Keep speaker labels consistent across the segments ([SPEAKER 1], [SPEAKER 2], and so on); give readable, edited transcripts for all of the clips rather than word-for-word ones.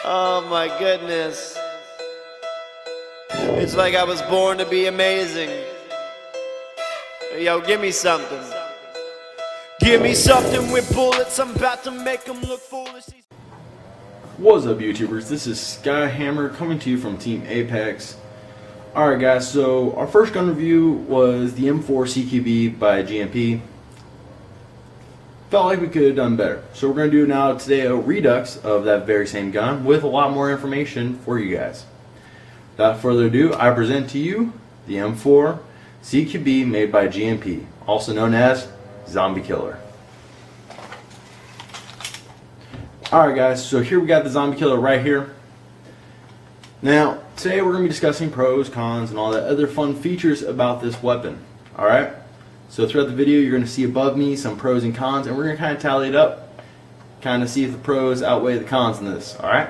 [SPEAKER 1] Oh my goodness. It's like I was born to be amazing. Yo, give me something. Give me something with bullets, I'm about to make them look foolish.
[SPEAKER 2] What's up, YouTubers? This is Skyhammer coming to you from Team Apex. Alright guys, so our first gun review was the M4 CQB by G&P. Felt like we could have done better. So we're going to do now today a redux of that very same gun with a lot more information for you guys. Without further ado, I present to you the M4 CQB made by G&P, also known as Zombie Killer. Alright guys, so here we got the Zombie Killer right here. Now, today we're going to be discussing pros, cons, and all that other fun features about this weapon. Alright? So throughout the video you're going to see above me some pros and cons, and we're going to kind of tally it up, kind of see if the pros outweigh the cons in this. Alright?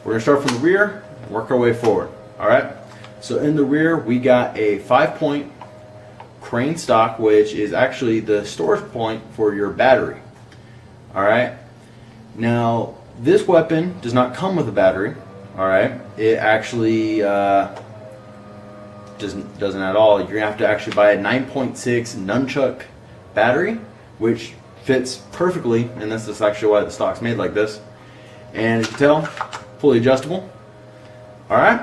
[SPEAKER 2] We're going to start from the rear, work our way forward. Alright? So in the rear we got a 5-point crane stock, which is actually the storage point for your battery. Alright? Now, this weapon does not come with a battery. Alright? It actually doesn't at all. You're going to have to actually buy a 9.6 nunchuck battery, which fits perfectly, and this is actually why the stock's made like this. And as you can tell, fully adjustable. Alright?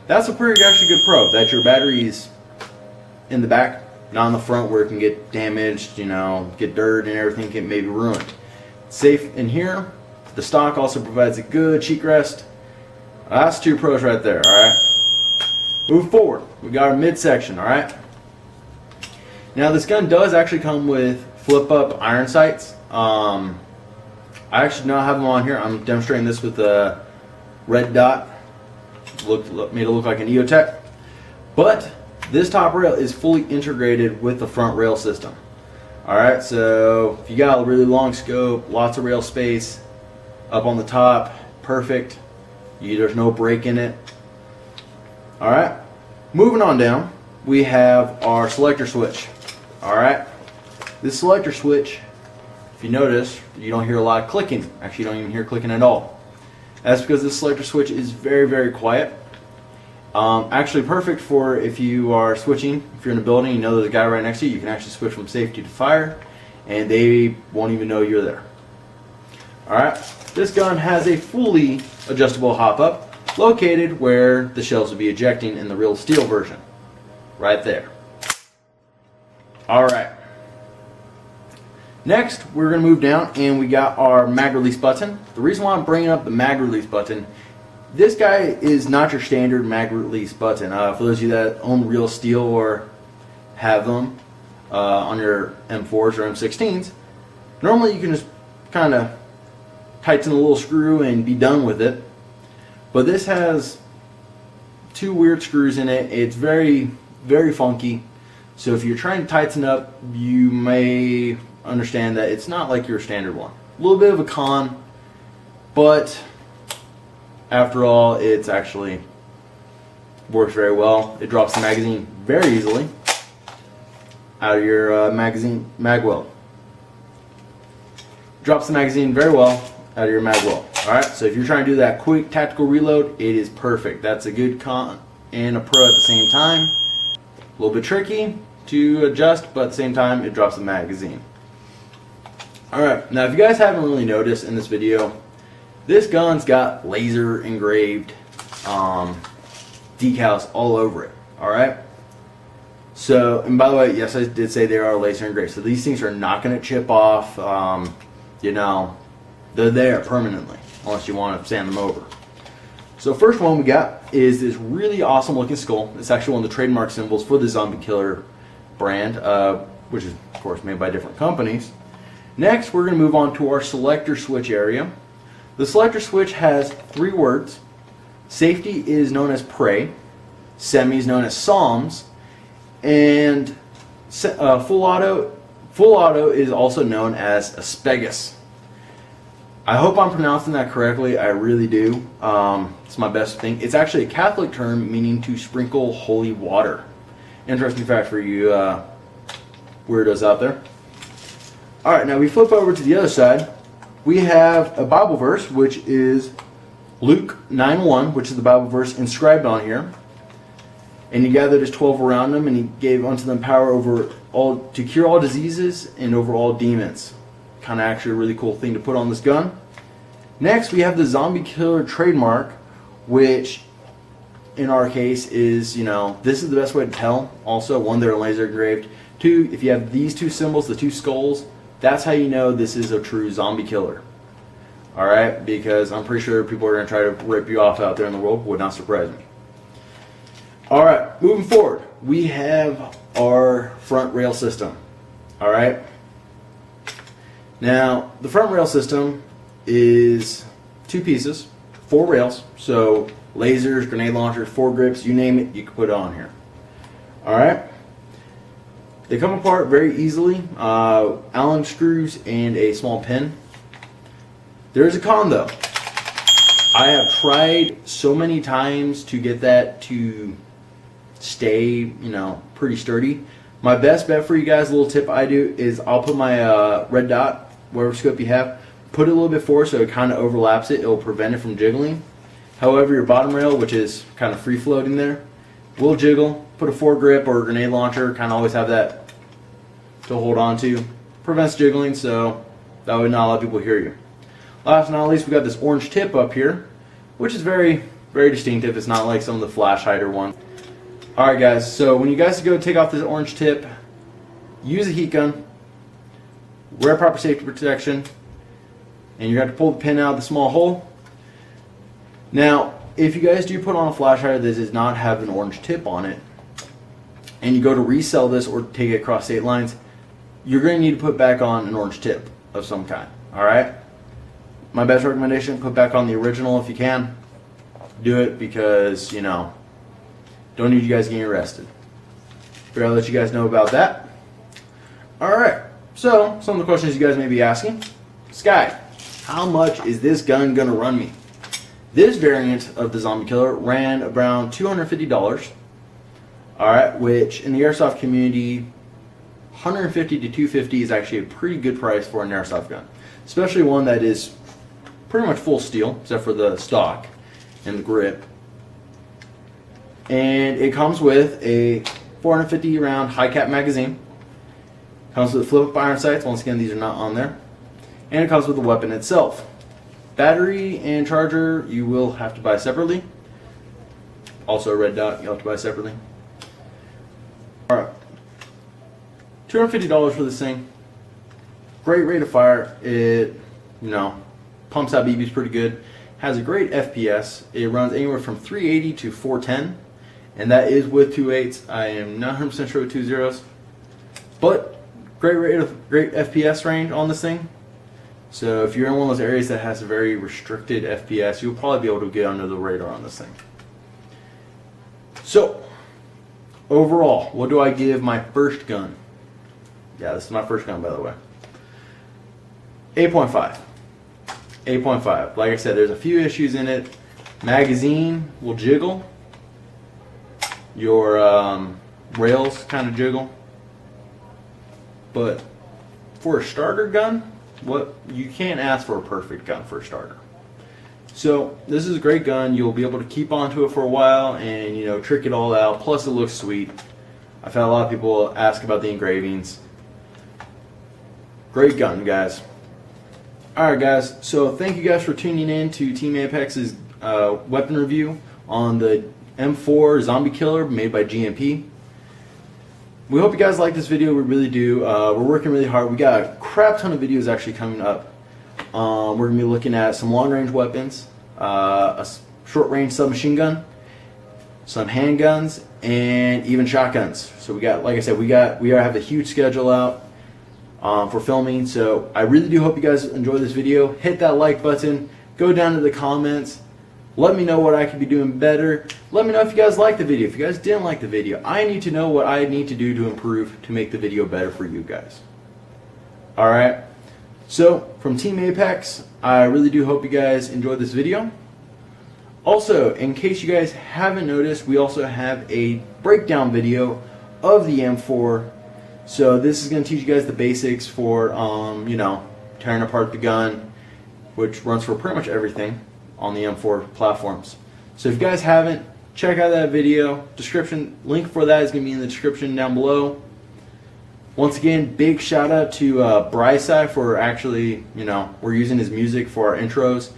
[SPEAKER 2] That's a pretty actually good pro, that your battery's in the back, not in the front where it can get damaged, you know, get dirt and everything can maybe ruined. Safe in here. The stock also provides a good cheek rest. That's two pros right there, alright? Move forward. We got our midsection, alright? Now this gun does actually come with flip up iron sights. I actually do not have them on here. I'm demonstrating this with a red dot. Made it look like an EOTech. But this top rail is fully integrated with the front rail system. Alright, so if you got a really long scope, lots of rail space, up on the top, perfect. There's no break in it. Alright, moving on down, we have our selector switch. Alright, this selector switch, if you notice, you don't hear a lot of clicking. Actually, you don't even hear clicking at all. That's because this selector switch is very, very quiet. Actually perfect for if you are switching, if you're in a building, you know there's a guy right next to you, you can actually switch from safety to fire, and they won't even know you're there. Alright, this gun has a fully adjustable hop-up, located where the shells will be ejecting in the real steel version. Right there. Alright. Next, we're going to move down, and we got our mag release button. The reason why I'm bringing up the mag release button, this guy is not your standard mag release button. For those of you that own real steel or have them on your M4s or M16s, normally you can just kind of tighten a little screw and be done with it. But this has two weird screws in it. It's very, very funky. So if you're trying to tighten up, you may understand that it's not like your standard one. A little bit of a con, but after all, it's actually works very well. It drops the magazine very easily out of your magazine mag well. Drops the magazine very well out of your mag well. Alright, so if you're trying to do that quick tactical reload, it is perfect. That's a good con and a pro at the same time. A little bit tricky to adjust, but at the same time, it drops the magazine. Alright, now if you guys haven't really noticed in this video, this gun's got laser engraved decals all over it. Alright? So, and by the way, yes, I did say they are laser engraved. So these things are not going to chip off. You know, they're there permanently, unless you want to sand them over. So first one we got is this really awesome looking skull. It's actually one of the trademark symbols for the Zombie Killer brand, which is of course made by different companies. Next, we're going to move on to our selector switch area. The selector switch has three words. Safety is known as pray, semi is known as psalms, and full auto is also known as aspegus. I hope I'm pronouncing that correctly. I really do. It's my best thing. It's actually a Catholic term meaning to sprinkle holy water. Interesting fact for you weirdos out there. Alright, now we flip over to the other side. we have a Bible verse, which is Luke 9:1, which is the Bible verse inscribed on here. And he gathered his 12 around him, and he gave unto them power over all to cure all diseases and over all demons. Kind of actually a really cool thing to put on this gun. Next, we have the Zombie Killer trademark, which in our case is, this is the best way to tell. Also, one, they're laser engraved. Two, if you have these two symbols, the two skulls, that's how you know this is a true zombie killer. Alright, because I'm pretty sure people are going to try to rip you off out there in the world. Would not surprise me. Alright, moving forward, we have our front rail system. Alright. Now, the front rail system is 2 pieces, 4 rails. So, lasers, grenade launchers, foregrips, you name it, you can put it on here. Alright. They come apart very easily. Allen screws and a small pin. There is a con though. I have tried so many times to get that to stay, pretty sturdy. My best bet for you guys, a little tip I do, is I'll put my red dot, whatever scope you have, put it a little bit forward so it kind of overlaps it. It will prevent it from jiggling. However, your bottom rail, which is kind of free floating there, will jiggle. Put a foregrip or a grenade launcher, kind of always have that to hold on to. Prevents jiggling, so that would not let people hear you. Last but not least, we got this orange tip up here, which is very, very distinctive. It's not like some of the flash hider ones. Alright guys, so when you guys go take off this orange tip, use a heat gun, wear proper safety protection, and you're going to have to pull the pin out of the small hole. Now, if you guys do put on a flash hider that does not have an orange tip on it, and you go to resell this or take it across state lines, you're going to need to put back on an orange tip of some kind. Alright? My best recommendation, put back on the original if you can. Do it because, don't need you guys getting arrested. But I'll let you guys know about that. Alright, so some of the questions you guys may be asking. Sky, how much is this gun going to run me? This variant of the Zombie Killer ran around $250. Alright, which in the airsoft community, $150 to $250 is actually a pretty good price for an airsoft gun. Especially one that is pretty much full steel, except for the stock and the grip. And it comes with a 450 round high cap magazine. Comes with flip up iron sights. Once again, these are not on there. And it comes with the weapon itself. Battery and charger you will have to buy separately. Also a red dot you'll have to buy separately. Alright. $250 for this thing. Great rate of fire. It, pumps out BBs pretty good. Has a great FPS. It runs anywhere from 380 to 410. And that is with 2.8s. I am not 100% sure with 2.0s. But great FPS range on this thing. So if you're in one of those areas that has a very restricted FPS, you'll probably be able to get under the radar on this thing. So, overall, what do I give my first gun? Yeah, this is my first gun, by the way. 8.5. 8.5. Like I said, there's a few issues in it. Magazine will jiggle. Your rails kind of jiggle. But for a starter gun, you can't ask for a perfect gun for a starter. So this is a great gun. You'll be able to keep onto it for a while and trick it all out. Plus it looks sweet. I've had a lot of people ask about the engravings. Great gun, guys. Alright guys, so thank you guys for tuning in to Team Apex's weapon review on the M4 Zombie Killer made by G&P. We hope you guys like this video. We really do. We're working really hard. We got a crap ton of videos actually coming up. We're going to be looking at some long-range weapons, a short-range submachine gun, some handguns, and even shotguns. So we got, like I said, we have a huge schedule out for filming. So I really do hope you guys enjoy this video. Hit that like button. Go down to the comments. Let me know what I could be doing better. Let me know if you guys liked the video. If you guys didn't like the video, I need to know what I need to do to improve to make the video better for you guys. Alright, so from Team Apex, I really do hope you guys enjoyed this video. Also, in case you guys haven't noticed, we also have a breakdown video of the M4. So this is going to teach you guys the basics for, tearing apart the gun which runs for pretty much everything on the M4 platforms. So if you guys haven't, check out that video. Description link for that is going to be in the description down below. Once again, big shout out to Bryce for actually, we're using his music for our intros.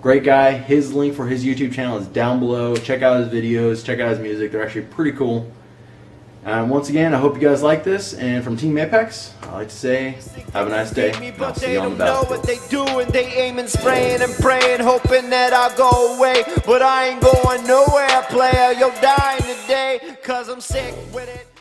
[SPEAKER 2] Great guy. His link for his YouTube channel is down below. Check out his videos, check out his music. They're actually pretty cool. And once again, I hope you guys like this. And from Team Apex, I like to say, have a nice day. And I'll see you on the battlefield.
[SPEAKER 1] What they doing, they aiming, spraying and praying, hoping that I'll go away. But I ain't going nowhere, player. You're dying today, cause I'm sick with it.